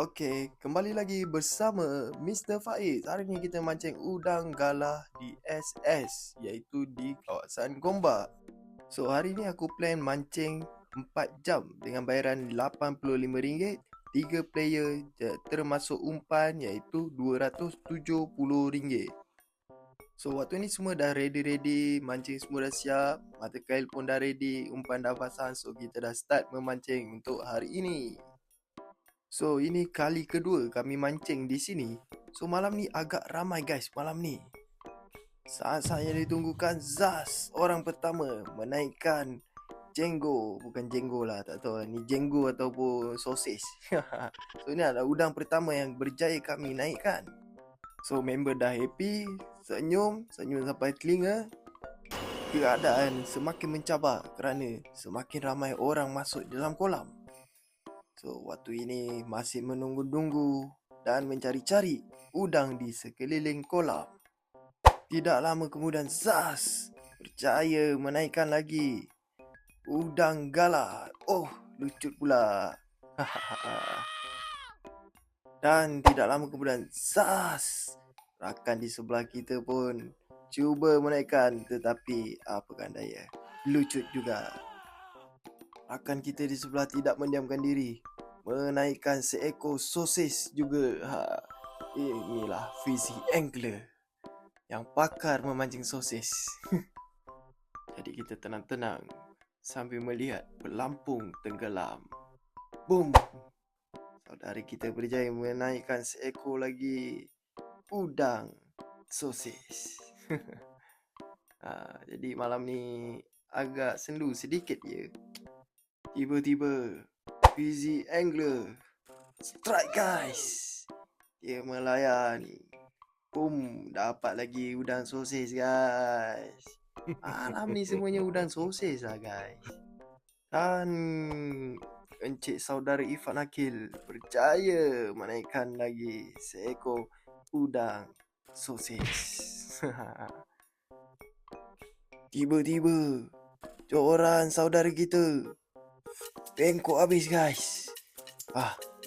Okey, kembali lagi bersama Mr. Faiz. Hari ni kita mancing udang galah di SS, iaitu di kawasan Gombak. So, hari ni aku plan mancing 4 jam dengan bayaran RM85, 3 player termasuk umpan iaitu RM270. So, waktu ni semua dah ready, mancing semua dah siap, mata kail pun dah ready, umpan dah pasang. So, kita dah start memancing untuk hari ini. So, ini kali kedua kami mancing di sini. So, malam ni agak ramai guys malam ni. Saat-saat yang ditunggukan, Zaz orang pertama menaikkan jenggo. Bukan jenggo lah, tak tahu ni jenggo ataupun sosis. So, ini adalah udang pertama yang berjaya kami naikkan. So, member dah happy, senyum sampai telinga. Keadaan semakin mencabar kerana semakin ramai orang masuk dalam kolam. So, waktu ini masih menunggu-nunggu dan mencari-cari udang di sekeliling kolam. Tidak lama kemudian, Zaz berjaya menaikkan lagi udang galah. Oh, lucut pula. Dan tidak lama kemudian, Zaz, rakan di sebelah kita pun cuba menaikkan, tetapi apakan daya, lucut juga. Rakan kita di sebelah tidak mendiamkan diri, menaikkan seekor sosis juga. Inilah Fizzy Angler yang pakar memancing sosis. Jadi kita tenang-tenang sambil melihat pelampung tenggelam. Boom! Saudara kita berjaya menaikkan seekor lagi udang sosis. Jadi malam ni agak sendu sedikit je. Tiba-tiba Fizzy Angler strike guys. Dia melayan. Boom, dapat lagi udang sosis guys. Malam ni semuanya udang sosis lah guys. Dan Encik saudara Ifat Nakil berjaya menaikkan lagi seekor udang sosis. Tiba-tiba joran saudara kita bengkok habis guys.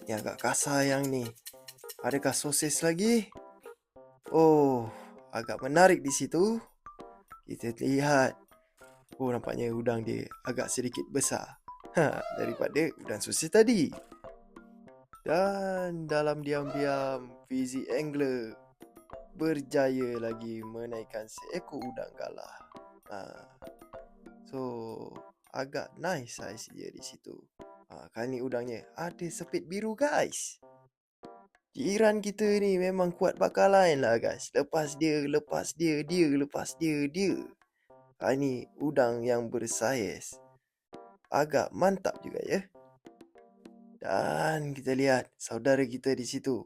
Ni agak kasar yang ni. Adakah sosis lagi? Oh, agak menarik di situ. Kita lihat. Oh, nampaknya udang dia agak sedikit besar daripada udang sosis tadi. Dan dalam diam-diam, Fizzy Angler berjaya lagi menaikkan seekor udang galah. So, agak nice saiz dia di situ. Kali ni udangnya ada sepit biru guys. Jiran kita ni memang kuat bakalan lah guys. Lepas dia. Kali ni udang yang bersaiz agak mantap juga ya. Dan kita lihat saudara kita di situ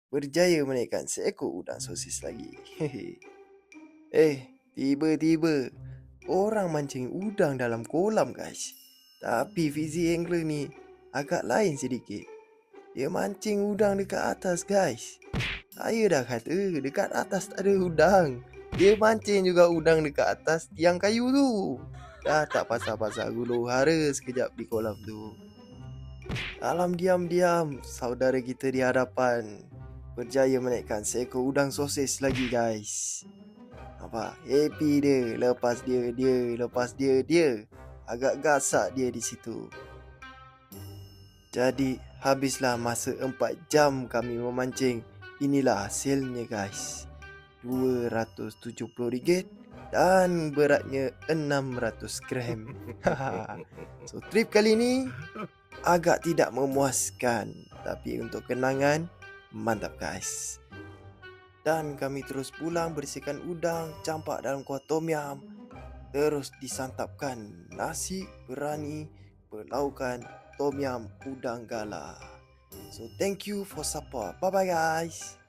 berjaya menaikkan seekor udang sosis lagi. Tiba-tiba orang mancing udang dalam kolam guys. Tapi Fizzy Angler ni agak lain sedikit. Dia mancing udang dekat atas guys. Saya dah kata dekat atas tak ada udang. Dia mancing juga udang dekat atas tiang kayu tu. Dah tak pasal-pasal gulu hara sekejap di kolam tu. Dalam diam-diam, saudara kita di hadapan berjaya menaikkan seekor udang sosis lagi guys. Nampak? Happy dia. Lepas dia. Agak gasak dia di situ. Jadi, habislah masa 4 jam kami memancing. Inilah hasilnya guys. RM270 dan beratnya 600 gram. So, trip kali ni agak tidak memuaskan. Tapi untuk kenangan, mantap guys. Dan kami terus pulang bersihkan udang, campak dalam kuah tom yum. Terus disantapkan nasi berani berlaukan tom yum udang galah. So thank you for support. Bye bye guys.